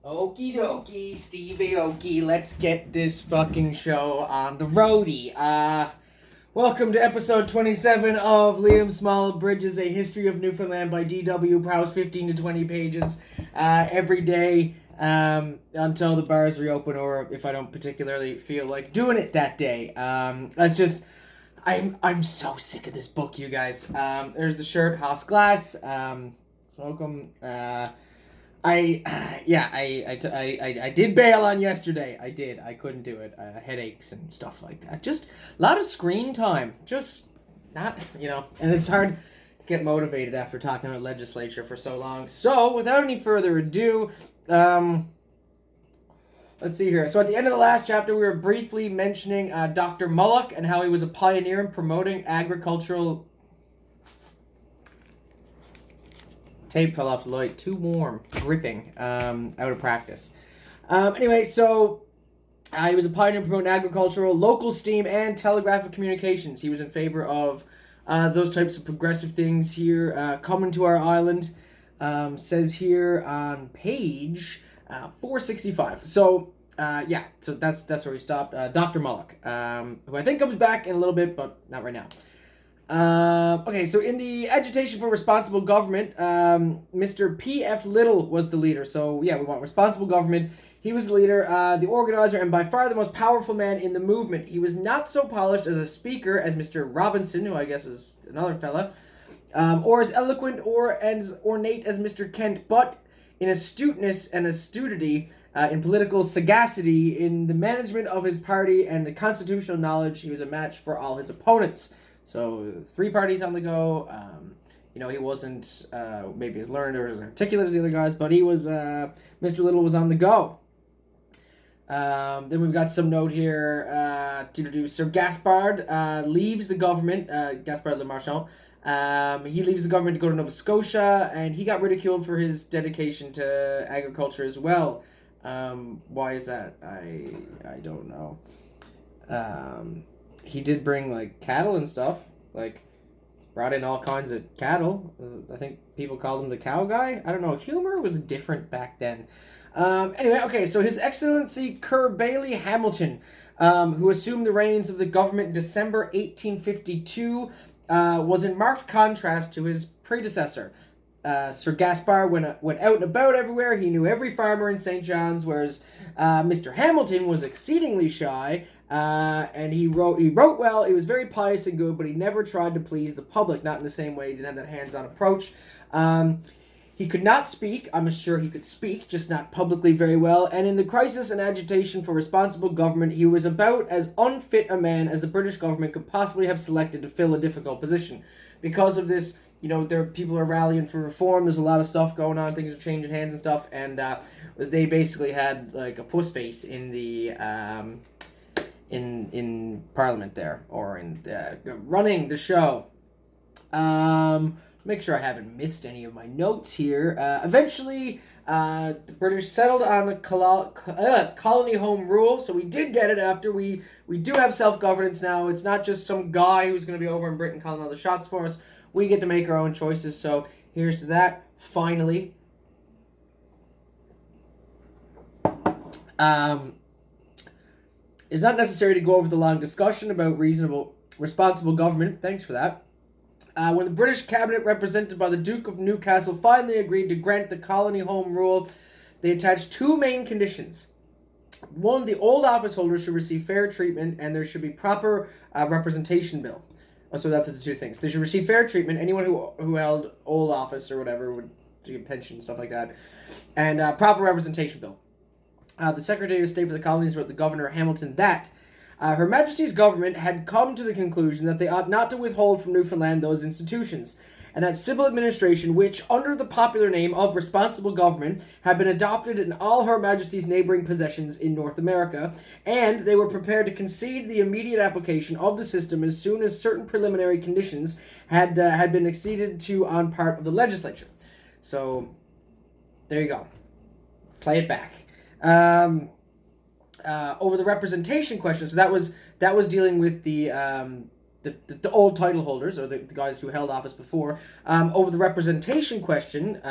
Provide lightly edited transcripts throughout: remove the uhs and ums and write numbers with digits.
Okie dokie, Stevie Okie, let's get this fucking show on the roadie. Welcome to episode 27 of Liam Small Abridges, A History of Newfoundland by D.W. Prowse, 15 to 20 pages every day until the bars reopen, or if I don't particularly feel like doing it that day. I'm so sick of this book, you guys. There's the shirt, Haas Glass, smoke 'em, I did bail on yesterday. I did. I couldn't do it. Headaches and stuff like that. Just a lot of screen time. Just not, and it's hard to get motivated after talking about legislature for so long. So, without any further ado, let's see here. So, at the end of the last chapter, we were briefly mentioning Dr. Mullock and how he was a pioneer in promoting agricultural... Tape fell off the light. Too warm. Dripping. Out of practice. Anyway, so he was a pioneer in promoting agricultural, local steam, and telegraphic communications. He was in favor of those types of progressive things here coming to our island. Says here on page 465. So, so that's where we stopped. Dr. Mullock, who I think comes back in a little bit, but not right now. Okay, so in the agitation for responsible government, Mr. P.F. Little was the leader. So, we want responsible government. He was the leader, the organizer, and by far the most powerful man in the movement. He was not so polished as a speaker as Mr. Robinson, who I guess is another fella, or as eloquent or as ornate as Mr. Kent, but in astuteness and astutity, in political sagacity, in the management of his party, and the constitutional knowledge, he was a match for all his opponents. So, 3 parties on the go. He wasn't maybe as learned or as articulate as the other guys, but he was, Mr. Little was on the go. Then we've got some note here to do. Sir Gaspard leaves the government, Gaspard Le Marchand. He leaves the government to go to Nova Scotia, and he got ridiculed for his dedication to agriculture as well. Why is that? I don't know. He did bring, cattle and stuff. Brought in all kinds of cattle. I think people called him the cow guy. I don't know. Humor was different back then. Anyway, okay, so His Excellency Ker Bailey Hamilton, who assumed the reins of the government in December 1852, was in marked contrast to his predecessor. Sir Gaspard went out and about everywhere. He knew every farmer in St. John's, whereas Mr. Hamilton was exceedingly shy, and he wrote well. He was very pious and good, but he never tried to please the public, not in the same way. He didn't have that hands-on approach. He could not speak. I'm sure he could speak, just not publicly very well. And in the crisis and agitation for responsible government, he was about as unfit a man as the British government could possibly have selected to fill a difficult position. Because of this, people are rallying for reform. There's a lot of stuff going on. Things are changing hands and stuff. And they basically had a puss face in the in Parliament there, or in running the show. Make sure I haven't missed any of my notes here. Eventually, the British settled on a colony home rule, so we did get it after. We do have self-governance now. It's not just some guy who's going to be over in Britain calling all the shots for us. We get to make our own choices, so here's to that, finally. It's not necessary to go over the long discussion about responsible government. Thanks for that. When the British cabinet, represented by the Duke of Newcastle, finally agreed to grant the colony home rule, they attached 2 main conditions. 1, the old office holders should receive fair treatment, and there should be proper representation bill. So that's the 2 things. They should receive fair treatment. Anyone who held old office or whatever would get pension, stuff like that. And proper representation bill. The Secretary of State for the Colonies wrote the Governor Hamilton that Her Majesty's government had come to the conclusion that they ought not to withhold from Newfoundland those institutions, and that civil administration, which, under the popular name of responsible government, had been adopted in all Her Majesty's neighboring possessions in North America, and they were prepared to concede the immediate application of the system as soon as certain preliminary conditions had been acceded to on part of the legislature. So, there you go. Play it back. Over the representation question, so that was dealing with the old title holders, or the guys who held office before. Over the representation question,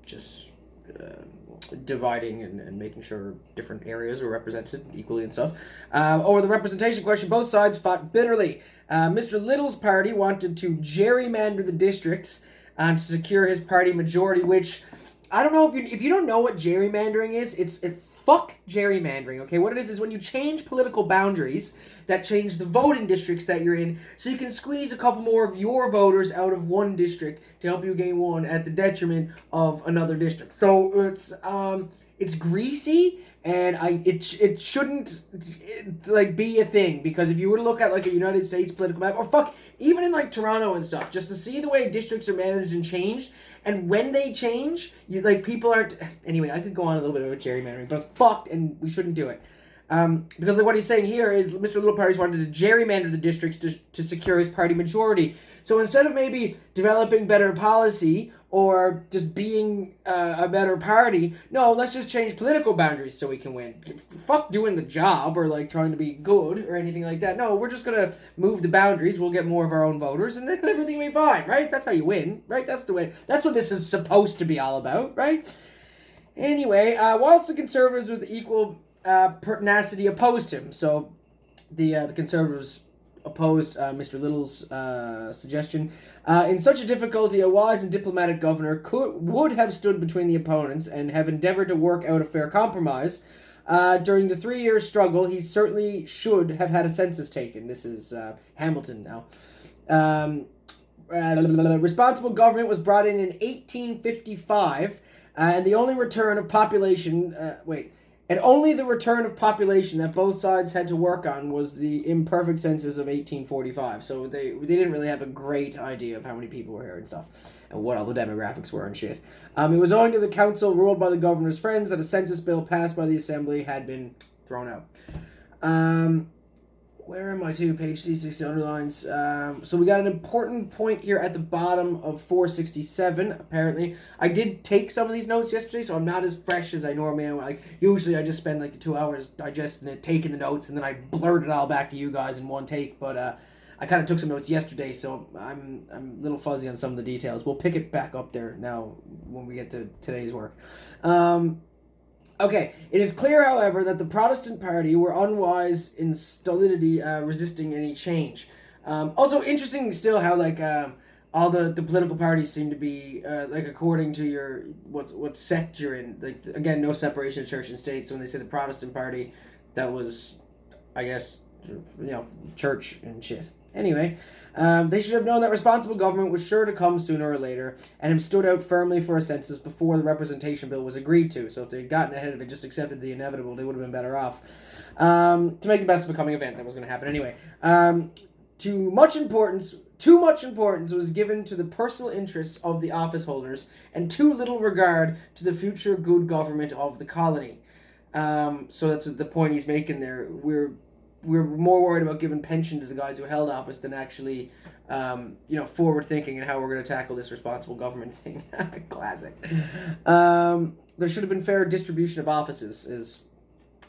just dividing and making sure different areas were represented equally and stuff. Over the representation question, both sides fought bitterly. Mr. Little's party wanted to gerrymander the districts to secure his party majority, which I don't know if you don't know what gerrymandering is. Fuck gerrymandering. Okay, what it is when you change political boundaries that change the voting districts that you're in, so you can squeeze a couple more of your voters out of one district to help you gain one at the detriment of another district. So it's greasy, and it shouldn't be a thing, because if you were to look at like a United States political map, or fuck, even in like Toronto and stuff, just to see the way districts are managed and changed, and when they change, people aren't. Anyway, I could go on a little bit about gerrymandering, but it's fucked, and we shouldn't do it. Because what he's saying here is Mr. Little Party's wanted to gerrymander the districts to secure his party majority. So instead of maybe developing better policy or just being a better party, no, let's just change political boundaries so we can win. Fuck doing the job or trying to be good or anything like that. No, we're just gonna move the boundaries. We'll get more of our own voters, and then everything will be fine, right? That's how you win, right? That's the way. That's what this is supposed to be all about, right? Anyway, whilst the Conservatives with equal pertinacity opposed him. So the Conservatives opposed Mr. Little's suggestion. In such a difficulty, a wise and diplomatic governor would have stood between the opponents and have endeavored to work out a fair compromise. During the 3-year struggle, he certainly should have had a census taken. This is Hamilton now. Responsible government was brought in 1855, and the only return of population... And only the return of population that both sides had to work on was the imperfect census of 1845. So they didn't really have a great idea of how many people were here and stuff, and what all the demographics were and shit. It was owing to the council ruled by the governor's friends that a census bill passed by the assembly had been thrown out. Where am I to? Page C60 underlines. So we got an important point here at the bottom of 467, apparently. I did take some of these notes yesterday, so I'm not as fresh as I normally am. Usually I just spend the 2 hours digesting it, taking the notes, and then I blurt it all back to you guys in one take. But I kind of took some notes yesterday, so I'm a little fuzzy on some of the details. We'll pick it back up there now when we get to today's work. Okay, it is clear, however, that the Protestant party were unwise in stolidity, resisting any change. Also, interesting still how, all the political parties seem to be, according to your, what sect you're in. Again, no separation of church and state, so when they say the Protestant party, that was, I guess, church and shit. Anyway, they should have known that responsible government was sure to come sooner or later, and have stood out firmly for a census before the representation bill was agreed to. So if they'd gotten ahead of it, just accepted the inevitable, they would have been better off. To make the best of a coming event that was going to happen anyway. Too much importance was given to the personal interests of the office holders, and too little regard to the future good government of the colony. So that's the point he's making there. We're more worried about giving pension to the guys who held office than actually, forward thinking and how we're going to tackle this responsible government thing. Classic. There should have been fair distribution of offices, is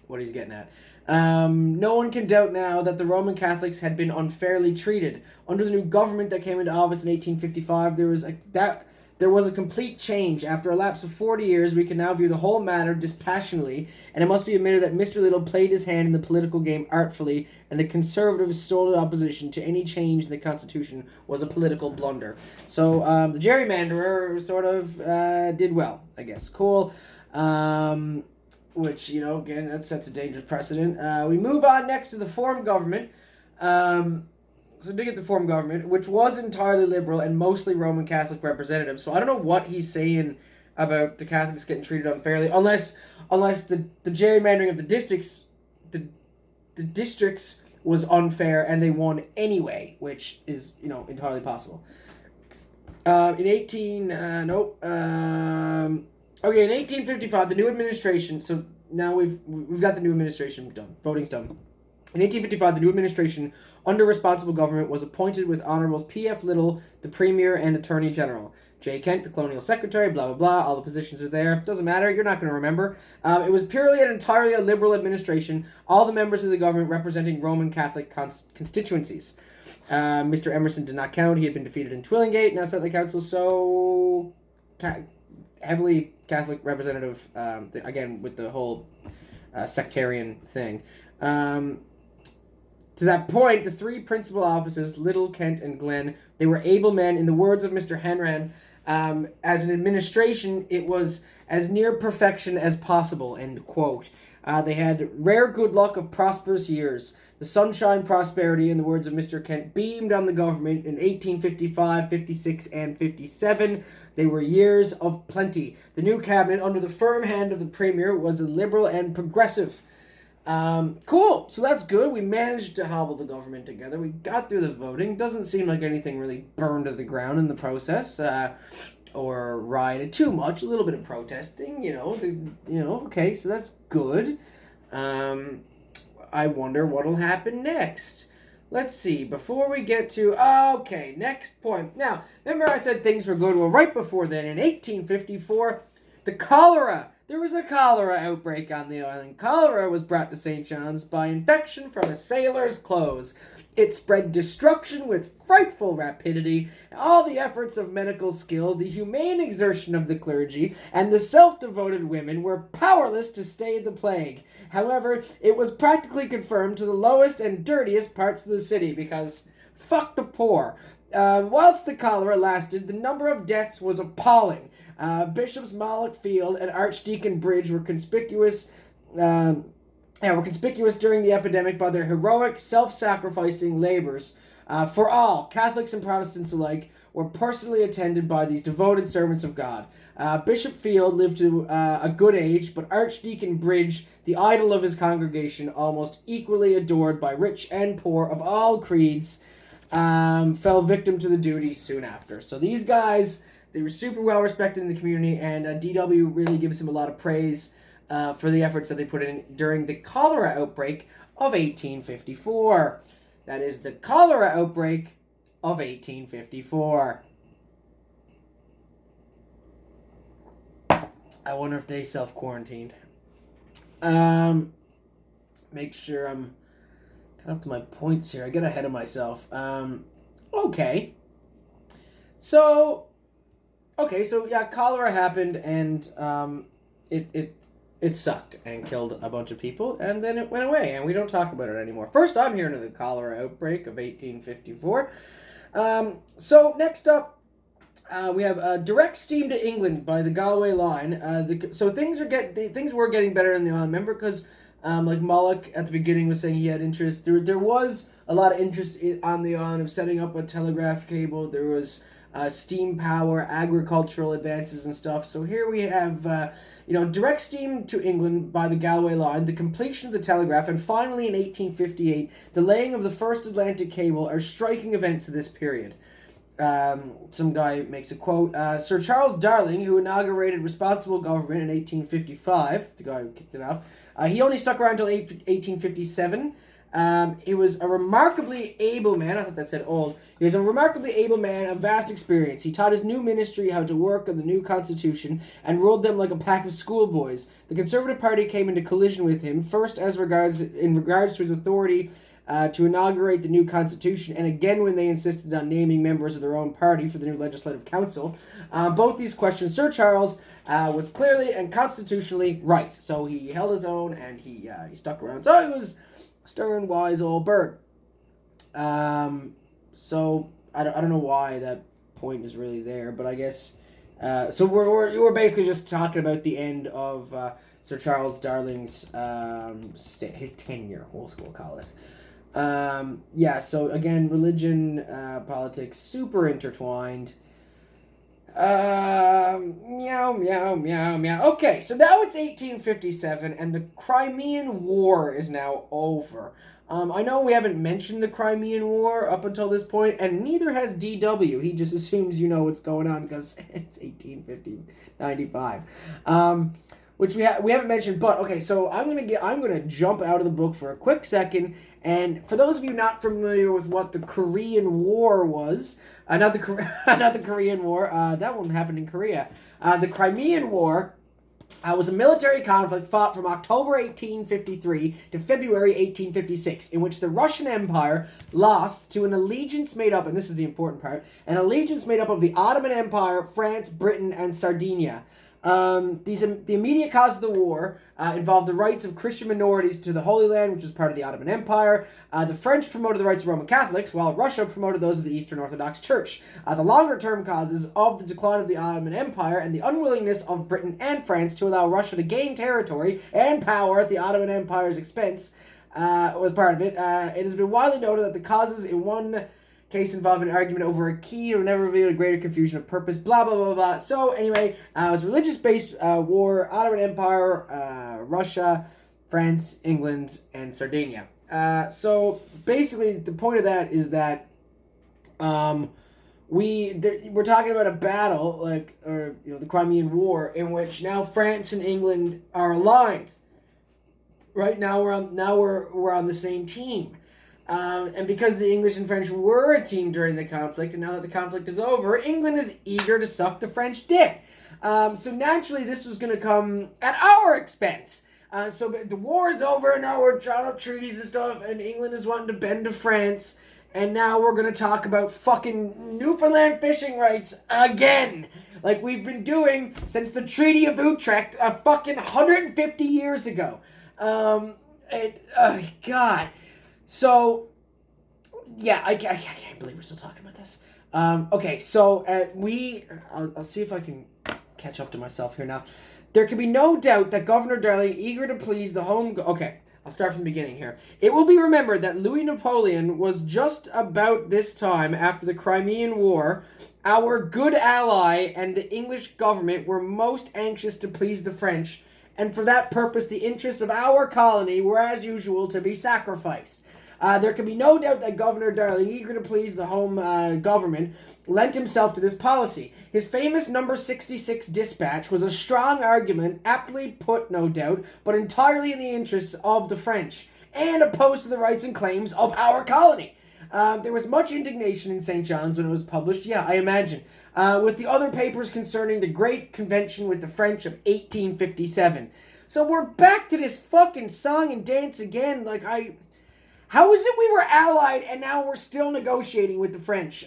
what he's getting at. No one can doubt now that the Roman Catholics had been unfairly treated. Under the new government that came into office in 1855, there was a complete change. After a lapse of 40 years, we can now view the whole matter dispassionately, and it must be admitted that Mr. Little played his hand in the political game artfully, and the Conservatives' stolid opposition to any change in the Constitution was a political blunder. So the gerrymanderer sort of did well, I guess. Cool. Which, again, that sets a dangerous precedent. We move on next to the form government. So to get the form government, which was entirely liberal and mostly Roman Catholic representatives. So I don't know what he's saying about the Catholics getting treated unfairly, unless the gerrymandering of the districts was unfair and they won anyway, which is entirely possible. In 1855, the new administration. So now we've got the new administration done. Voting's done. In 1855, the new administration under responsible government was appointed with Honorables P.F. Little, the Premier and Attorney General. J. Kent, the Colonial Secretary, blah, blah, blah. All the positions are there. Doesn't matter. You're not going to remember. It was purely and entirely a liberal administration. All the members of the government representing Roman Catholic constituencies. Mr. Emerson did not count. He had been defeated in Twillingate, now sat in the council, so heavily Catholic representative, again, with the whole sectarian thing. To that point, the three principal officers, Little, Kent, and Glenn, they were able men. In the words of Mr. Henran, as an administration, it was as near perfection as possible, end quote. They had rare good luck of prosperous years. The sunshine prosperity, in the words of Mr. Kent, beamed on the government in 1855, 56, and 57. They were years of plenty. The new cabinet, under the firm hand of the premier, was liberal and progressive. Cool. So that's good. We managed to hobble the government together. We got through the voting. Doesn't seem like anything really burned to the ground in the process, or rioted too much. A little bit of protesting, okay, so that's good. I wonder what'll happen next. Let's see, before we get to... Okay, next point. Now, remember I said things were good? Well, right before then, in 1854, the cholera. There was a cholera outbreak on the island. Cholera was brought to St. John's by infection from a sailor's clothes. It spread destruction with frightful rapidity. All the efforts of medical skill, the humane exertion of the clergy, and the self-devoted women were powerless to stay the plague. However, it was practically confined to the lowest and dirtiest parts of the city because fuck the poor. Whilst the cholera lasted, the number of deaths was appalling. Bishops Mullock Field and Archdeacon Bridge were conspicuous during the epidemic by their heroic, self-sacrificing labors. For all, Catholics and Protestants alike, were personally attended by these devoted servants of God. Bishop Field lived to a good age, but Archdeacon Bridge, the idol of his congregation, almost equally adored by rich and poor of all creeds, fell victim to the duty soon after. So these guys, they were super well respected in the community, and DW really gives him a lot of praise for the efforts that they put in during the cholera outbreak of 1854. That is the cholera outbreak of 1854. I wonder if they self-quarantined. Make sure I'm kind of up to my points here. I get ahead of myself. Okay. So yeah, cholera happened, and it sucked and killed a bunch of people, and then it went away, and we don't talk about it anymore. First, I'm hearing of the cholera outbreak of 1854. So next up, we have direct steam to England by the Galway line. So things were getting better in the island. Remember, because like Mullock at the beginning was saying he had interest. There was a lot of interest on the island of setting up a telegraph cable. There was steam power, agricultural advances and stuff. So here we have, direct steam to England by the Galway line, the completion of the telegraph, and finally in 1858, the laying of the first Atlantic cable are striking events of this period. Some guy makes a quote, Sir Charles Darling, who inaugurated responsible government in 1855, the guy who kicked it off, he only stuck around until 1857. He was a remarkably able man. I thought that said old. He was a remarkably able man of vast experience. He taught his new ministry how to work on the new constitution and ruled them like a pack of schoolboys. The Conservative Party came into collision with him, first in regards to his authority to inaugurate the new constitution, and again when they insisted on naming members of their own party for the new legislative council. Both these questions, Sir Charles was clearly and constitutionally right. So he held his own, and he stuck around. So he was stern, wise old bird. So I don't know why that point is really there, but I guess so we're basically just talking about the end of Sir Charles Darling's his tenure. We'll call it. So again, religion, politics, super intertwined. Meow, meow, meow, meow. Okay, so now it's 1857, and the Crimean War is now over. I know we haven't mentioned the Crimean War up until this point, and neither has DW. He just assumes you know what's going on because it's 1895. Which we haven't mentioned, but okay, so I'm gonna jump out of the book for a quick second, and for those of you not familiar with what the Korean War was, not the Korean War, that one happened in Korea. The Crimean War was a military conflict fought from October 1853 to February 1856, in which the Russian Empire lost to an allegiance made up, and this is the important part, an allegiance made up of the Ottoman Empire, France, Britain, and Sardinia. The immediate cause of the war involved the rights of Christian minorities to the Holy Land, which was part of the Ottoman Empire. The French promoted the rights of Roman Catholics, while Russia promoted those of the Eastern Orthodox Church. The longer-term causes of the decline of the Ottoman Empire and the unwillingness of Britain and France to allow Russia to gain territory and power at the Ottoman Empire's expense was part of it. It has been widely noted that the causes in one case involved an argument over a key or never revealed a greater confusion of purpose, blah, blah, blah, blah. So, anyway, it was a religious-based war, Ottoman Empire, Russia, France, England, and Sardinia. So, basically, the point of that is that we're talking about a battle, the Crimean War, in which now France and England are aligned. Right now, we're on the same team. And because the English and French were a team during the conflict, and now that the conflict is over, England is eager to suck the French dick. So naturally, this was going to come at our expense. So the war is over, and now we're drawing up treaties and stuff, and England is wanting to bend to France, and now we're going to talk about fucking Newfoundland fishing rights again. Like we've been doing since the Treaty of Utrecht a fucking 150 years ago. God. So, yeah, I can't believe we're still talking about this. Okay, so I'll see if I can catch up to myself here now. There can be no doubt that Governor Darling, eager to please the home... Okay, I'll start from the beginning here. It will be remembered that Louis Napoleon was just about this time, after the Crimean War, our good ally and the English government were most anxious to please the French, and for that purpose the interests of our colony were as usual to be sacrificed. There can be no doubt that Governor Darling, eager to please the home government, lent himself to this policy. His famous number 66 dispatch was a strong argument, aptly put, no doubt, but entirely in the interests of the French, and opposed to the rights and claims of our colony. There was much indignation in St. John's when it was published, yeah, I imagine, with the other papers concerning the Great Convention with the French of 1857. So we're back to this fucking song and dance again, How is it we were allied and now we're still negotiating with the French?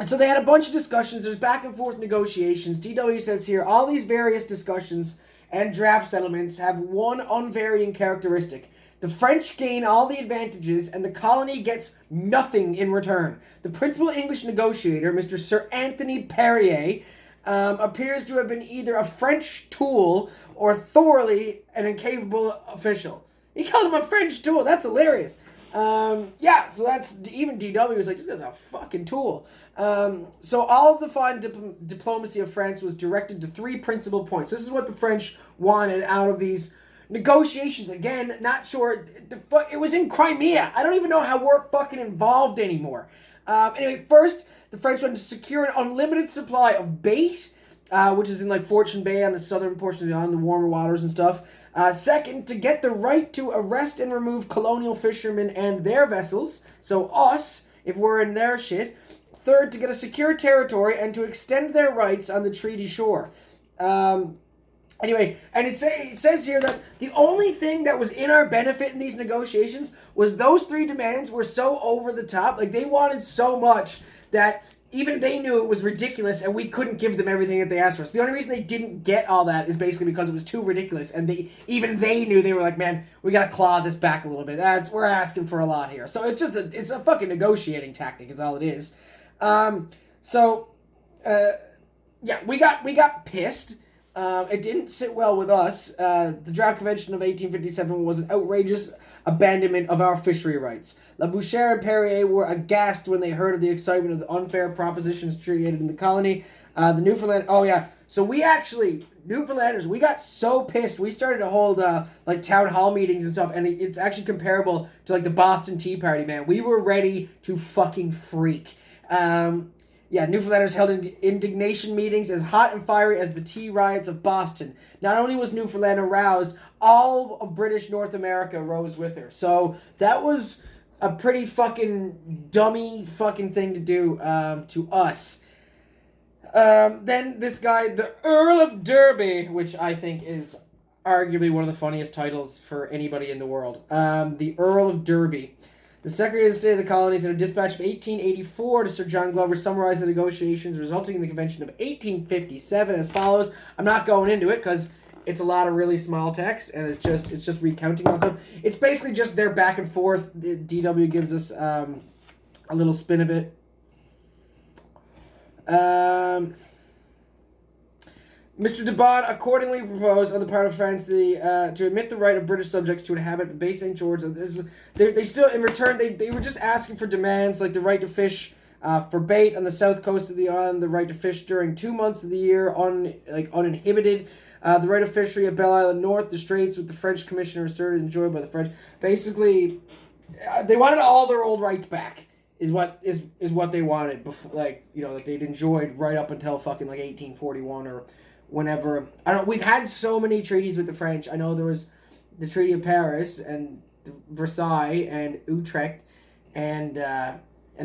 So they had a bunch of discussions. There's back and forth negotiations. DW says here, all these various discussions and draft settlements have one unvarying characteristic. The French gain all the advantages and the colony gets nothing in return. The principal English negotiator, Mr. Sir Anthony Perrier, appears to have been either a French tool or thoroughly an incapable official. He called him a French tool. That's hilarious. So that's... Even DW was like, this guy's a fucking tool. So all of the fine diplomacy of France was directed to three principal points. This is what the French wanted out of these negotiations. Again, not sure... It was in Crimea. I don't even know how we're fucking involved anymore. Anyway, first, the French wanted to secure an unlimited supply of bait, which is in Fortune Bay on the southern portion of the island, the warmer waters and stuff. Second, to get the right to arrest and remove colonial fishermen and their vessels, so us, if we're in their shit. Third, to get a secure territory and to extend their rights on the treaty shore. Anyway, and it says here that the only thing that was in our benefit in these negotiations was those three demands were so over the top. They wanted so much that even they knew it was ridiculous and we couldn't give them everything that they asked for. So the only reason they didn't get all that is basically because it was too ridiculous. And they knew, they were like, man, we got to claw this back a little bit. We're asking for a lot here. So it's a fucking negotiating tactic is all it is. We got pissed. It didn't sit well with us. The Draft Convention of 1857 was an outrageous abandonment of our fishery rights. Labouchere and Perrier were aghast when they heard of the excitement of the unfair propositions created in the colony. The Newfoundland... Oh, yeah. So Newfoundlanders, we got so pissed. We started to hold, town hall meetings and stuff, and it's actually comparable to, the Boston Tea Party, man. We were ready to fucking freak. Newfoundlanders held indignation meetings as hot and fiery as the tea riots of Boston. Not only was Newfoundland aroused, all of British North America rose with her. So that was a pretty fucking dummy fucking thing to do to us. Then this guy, the Earl of Derby, which I think is arguably one of the funniest titles for anybody in the world. The Earl of Derby. The Secretary of the State of the Colonies, in a dispatch of 1884 to Sir John Glover, summarized the negotiations resulting in the Convention of 1857 as follows. I'm not going into it because it's a lot of really small text, and it's just recounting all stuff. It's basically just their back and forth. DW gives us a little spin of it. Mr. de Bon accordingly proposed on the part of France to admit the right of British subjects to inhabit the Bay St. George. They still, in return, they were just asking for demands like the right to fish for bait on the south coast of the island, the right to fish during 2 months of the year uninhibited, the right of fishery at Belle Isle North, the straits with the French commissioner asserted and enjoyed by the French. Basically, they wanted all their old rights back. Is what they wanted before, like that they'd enjoyed right up until fucking like 1841 or whenever. I don't. We've had so many treaties with the French. I know there was the Treaty of Paris and Versailles and Utrecht and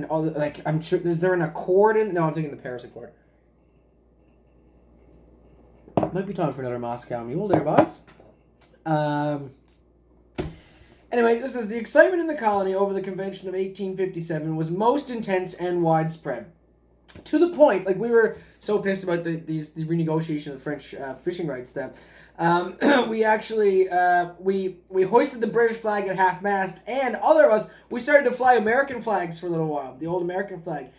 all the, like, I'm sure. Is there an accord in? No, I'm thinking the Paris Accord. Might be time for another Moscow Mule there, boys. Anyway, this is the excitement in the colony over the Convention of 1857 was most intense and widespread. To the point, like, we were so pissed about the renegotiation of the French fishing rights that we actually we hoisted the British flag at half-mast, and other of us, we started to fly American flags for a little while, the old American flag.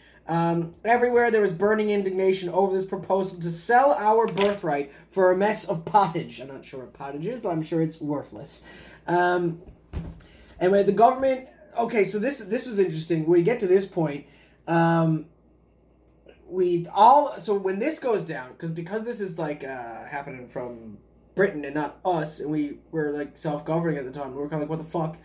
Everywhere there was burning indignation over this proposal to sell our birthright for a mess of pottage. I'm not sure what pottage is, but I'm sure it's worthless. Anyway, the government... Okay, so this was interesting. We get to this point... So when this goes down, because this is like happening from Britain and not us, and we were like self-governing at the time, we were kind of like, what the fuck?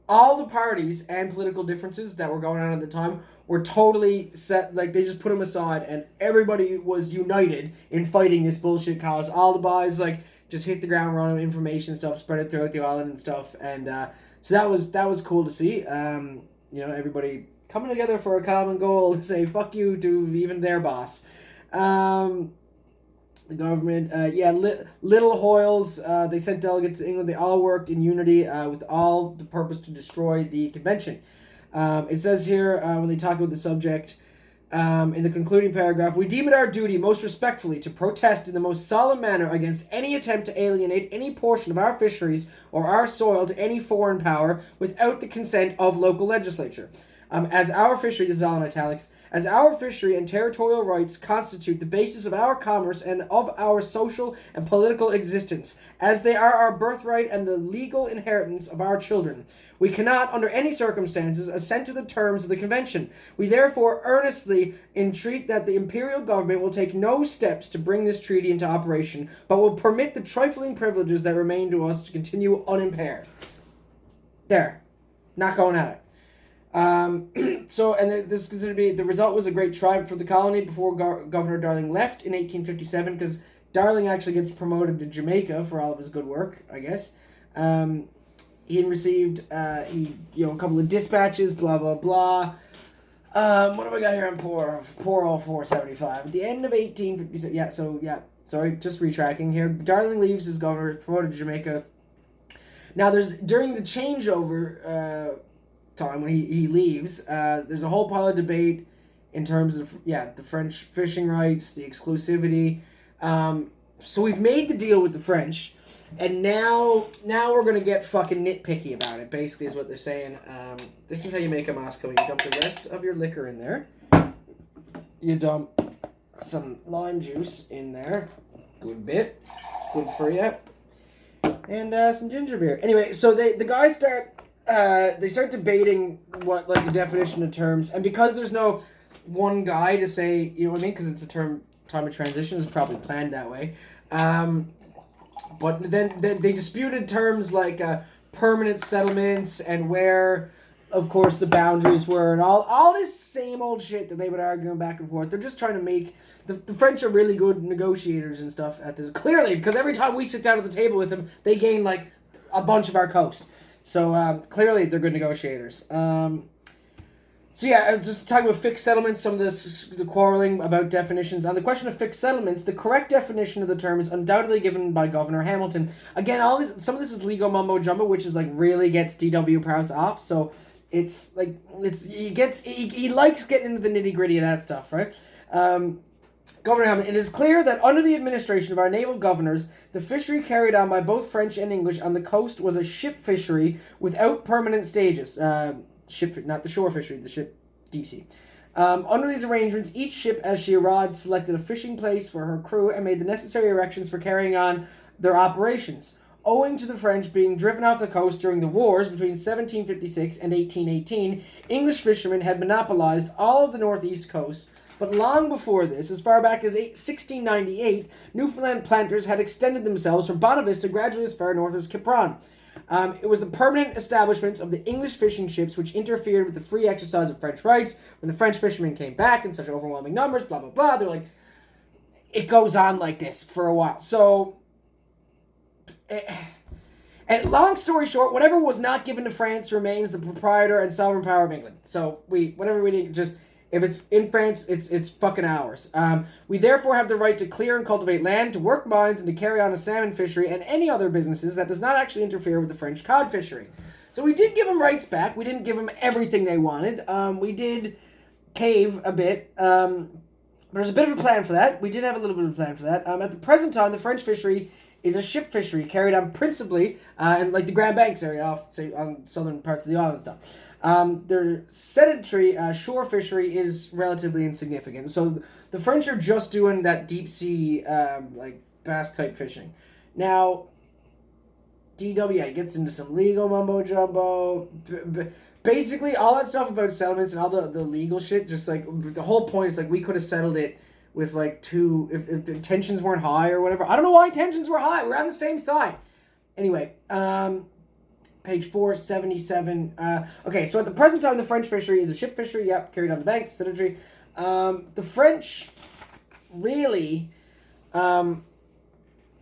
All the parties and political differences that were going on at the time were totally set, like they just put them aside, and everybody was united in fighting this bullshit cause. All the boys like just hit the ground running, information stuff, spread it throughout the island and stuff, and so that was cool to see. Everybody coming together for a common goal to say fuck you to even their boss. The government, Little Hoyles, they sent delegates to England. They all worked in unity with all the purpose to destroy the convention. It says here, when they talk about the subject, in the concluding paragraph, we deem it our duty most respectfully to protest in the most solemn manner against any attempt to alienate any portion of our fisheries or our soil to any foreign power without the consent of local legislature. As our fishery, this is all in italics, as our fishery and territorial rights constitute the basis of our commerce and of our social and political existence, as they are our birthright and the legal inheritance of our children, we cannot, under any circumstances, assent to the terms of the convention. We therefore earnestly entreat that the imperial government will take no steps to bring this treaty into operation, but will permit the trifling privileges that remain to us to continue unimpaired. There. Not going at it. This is considered to be, the result was a great triumph for the colony before Governor Darling left in 1857, because Darling actually gets promoted to Jamaica for all of his good work, I guess. He received a couple of dispatches, blah blah blah. What have I got here on poor old 475? At the end of 1857, sorry, just retracking here. Darling leaves as governor, promoted to Jamaica. Now during the changeover time when he leaves, there's a whole pile of debate in terms of the French fishing rights, the exclusivity. So we've made the deal with the French, and now we're gonna get fucking nitpicky about it. Basically, is what they're saying. This is how you make a Moscow. You dump the rest of your liquor in there. You dump some lime juice in there. Good bit. Good for you. And some ginger beer. Anyway, so the guys start debating what, like, the definition of terms, and because there's no one guy to say, you know what I mean, because it's a time of transition, it's probably planned that way. But then they disputed terms like permanent settlements and where, of course, the boundaries were, and all this same old shit that they've been arguing back and forth. They're just trying to make... The French are really good negotiators and stuff at this. Clearly, because every time we sit down at the table with them, they gain, like, a bunch of our coast. So, clearly, they're good negotiators. So yeah, just talking about fixed settlements, some of the quarreling about definitions. On the question of fixed settlements, the correct definition of the term is undoubtedly given by Governor Hamilton. Again, some of this is legal mumbo jumbo, which is like really gets D.W. Prowse off. So it's like he likes getting into the nitty gritty of that stuff, right? Governor Hamilton, it is clear that under the administration of our naval governors, the fishery carried on by both French and English on the coast was a ship fishery without permanent stages. Ship, not the shore fishery, the ship deep sea. Under these arrangements, each ship as she arrived selected a fishing place for her crew and made the necessary erections for carrying on their operations. Owing to the French being driven off the coast during the wars between 1756 and 1818, English fishermen had monopolized all of the northeast coast. But long before this, as far back as 1698, Newfoundland planters had extended themselves from Bonavista gradually as far north as Quiberon. It was the permanent establishments of the English fishing ships which interfered with the free exercise of French rights. When the French fishermen came back in such overwhelming numbers, blah, blah, blah, they're like, it goes on like this for a while. So, and long story short, whatever was not given to France remains the proprietor and sovereign power of England. So, whatever we did, just... If it's in France, it's fucking ours. We therefore have the right to clear and cultivate land, to work mines, and to carry on a salmon fishery and any other businesses that does not actually interfere with the French cod fishery. So we did give them rights back. We didn't give them everything they wanted. We did cave a bit. There's a bit of a plan for that. We did have a little bit of a plan for that. At the present time, the French fishery is a ship fishery carried on principally in like the Grand Banks area, off say on southern parts of the island and stuff. Their sedentary shore fishery is relatively insignificant. So the French are just doing that deep sea like bass type fishing. Now, DW gets into some legal mumbo jumbo. Basically, all that stuff about settlements and all the legal shit, just like the whole point is like we could have settled it with like if the tensions weren't high or whatever. I don't know why tensions were high. We're on the same side. Anyway, page 477. Okay, so at the present time, the French fishery is a ship fishery. Yep, carried on the banks, sedentary. The French really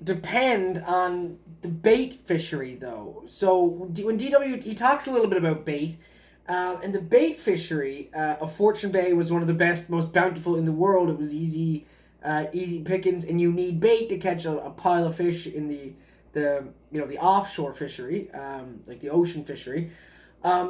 depend on the bait fishery, though. So when DW, he talks a little bit about bait. And the bait fishery of Fortune Bay was one of the best, most bountiful in the world. It was easy pickings, and you need bait to catch a pile of fish in the offshore fishery, like the ocean fishery.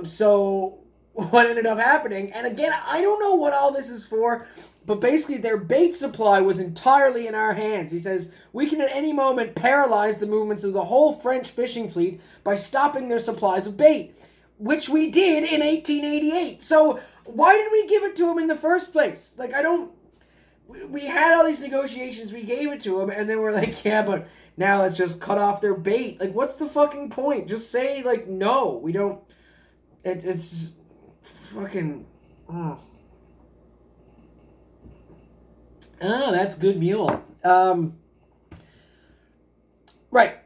So what ended up happening, and again, I don't know what all this is for, but basically their bait supply was entirely in our hands. He says, we can at any moment paralyze the movements of the whole French fishing fleet by stopping their supplies of bait, which we did in 1888. So why did we give it to them in the first place? Like, we had all these negotiations, we gave it to them, and then we're like, yeah, but now let's just cut off their bait. Like, what's the fucking point? Just say, like, no, we don't, it's fucking, that's good mule. Right.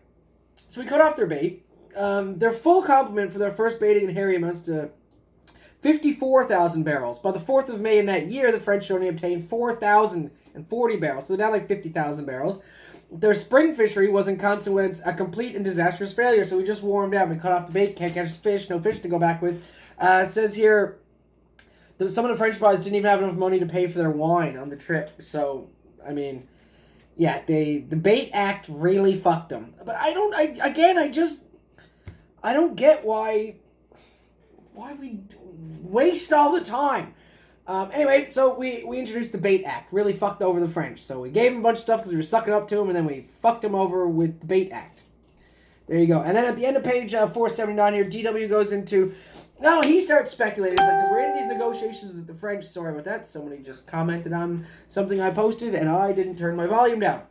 So we cut off their bait. Their full complement for their first baiting in Harry amounts to 54,000 barrels. By the 4th of May in that year, the French only obtained 4,040 barrels, so they're down like 50,000 barrels. Their spring fishery was in consequence a complete and disastrous failure, so we just wore them down. We cut off the bait, can't catch fish, no fish to go back with. It says here that some of the French spies didn't even have enough money to pay for their wine on the trip, so, I mean, yeah, the Bait Act really fucked them. But I don't get why we waste all the time. Anyway, so we introduced the Bait Act. Really fucked over the French. So we gave them a bunch of stuff because we were sucking up to them, and then we fucked them over with the Bait Act. There you go. And then at the end of page 479 here, DW goes into... No, he starts speculating. Because we're in these negotiations with the French. Sorry about that. Somebody just commented on something I posted, and I didn't turn my volume down.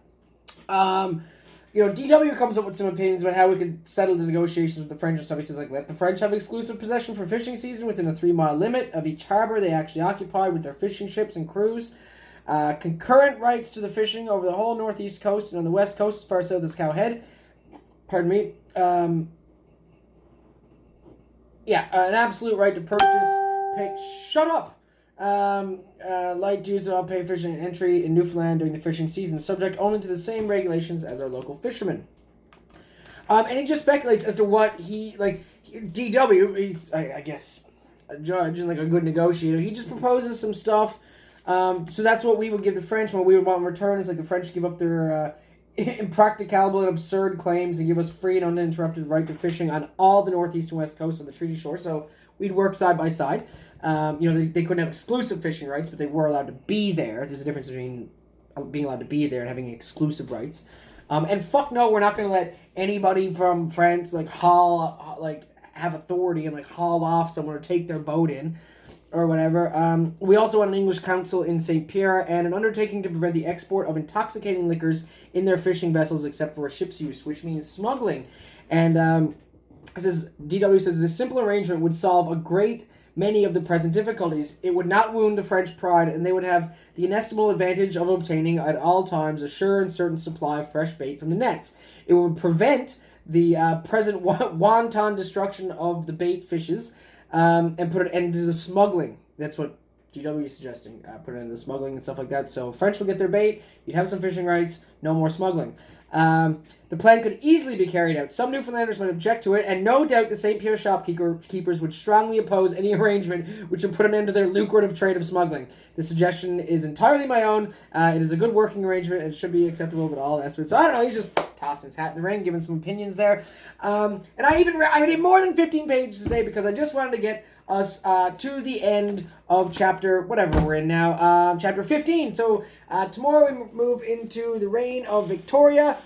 DW comes up with some opinions about how we could settle the negotiations with the French and stuff. He says, like, let the French have exclusive possession for fishing season within a 3-mile limit of each harbor they actually occupy with their fishing ships and crews. Concurrent rights to the fishing over the whole northeast coast and on the west coast as far south as Cowhead. Pardon me. An absolute right to purchase. Shut up! Light dues I'll pay fishing entry in Newfoundland during the fishing season, subject only to the same regulations as our local fishermen. And he just speculates as to what DW, he's, I guess, a judge and like a good negotiator. He just proposes some stuff. So that's what we would give the French. What we would want in return is like the French give up their impracticable and absurd claims and give us free and uninterrupted right to fishing on all the northeast and west coast of the treaty shore. So we'd work side by side. They couldn't have exclusive fishing rights, but they were allowed to be there. There's a difference between being allowed to be there and having exclusive rights. And fuck no, we're not going to let anybody from France have authority and haul off someone or take their boat in or whatever. We also want an English council in St. Pierre and an undertaking to prevent the export of intoxicating liquors in their fishing vessels except for ship's use, which means smuggling. And DW says this simple arrangement would solve a great many of the present difficulties. It would not wound the French pride, and they would have the inestimable advantage of obtaining at all times a sure and certain supply of fresh bait from the nets. It would prevent the present wanton destruction of the bait fishes, and put an end to the smuggling. That's what DW is suggesting. Put an end to the smuggling and stuff like that. So French will get their bait, you'd have some fishing rights, no more smuggling. The plan could easily be carried out. Some Newfoundlanders might object to it, and no doubt the St. Pierre shopkeepers would strongly oppose any arrangement which would put an end to their lucrative trade of smuggling. The suggestion is entirely my own. It is a good working arrangement and should be acceptable with all estimates. So I don't know, he's just tossing his hat in the ring, giving some opinions there. And I did more than 15 pages today because I just wanted to get us to the end of chapter, whatever we're in now, chapter 15. So tomorrow we move into the reign of Victoria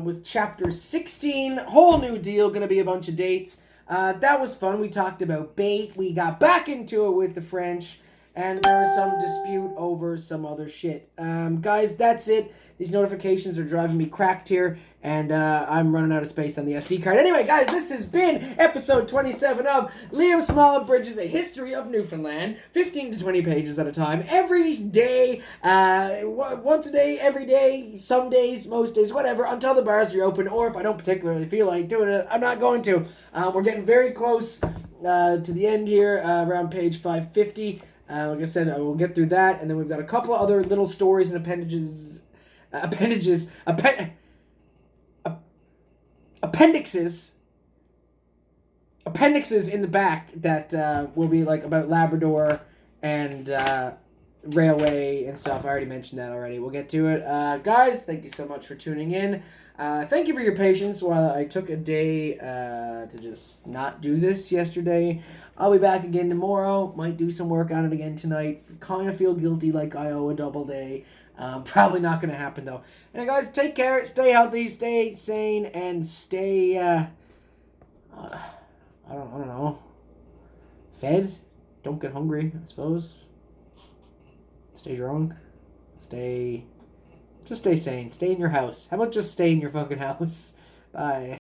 with chapter 16. Whole new deal, going to be a bunch of dates. That was fun. We talked about bait. We got back into it with the French. And there was some dispute over some other shit. Guys, that's it. These notifications are driving me cracked here. And I'm running out of space on the SD card. Anyway, guys, this has been episode 27 of Liam Small Abridges, A History of Newfoundland. 15 to 20 pages at a time. Every day. Once a day, every day. Some days, most days, whatever. Until the bars are open. Or if I don't particularly feel like doing it, I'm not going to. We're getting very close to the end here. Around page 550. Like I said, I will get through that, and then we've got a couple of other little stories and appendixes in the back that will be like about Labrador and railway and stuff. I already mentioned that already. We'll get to it. Guys, thank you so much for tuning in. Thank you for your patience while I took a day to just not do this yesterday. I'll be back again tomorrow. Might do some work on it again tonight. Kind of feel guilty like I owe a double day. Probably not going to happen, though. And guys, take care. Stay healthy. Stay sane. And stay, I don't know. Fed. Don't get hungry, I suppose. Stay drunk. Just stay sane. Stay in your house. How about just stay in your fucking house? Bye.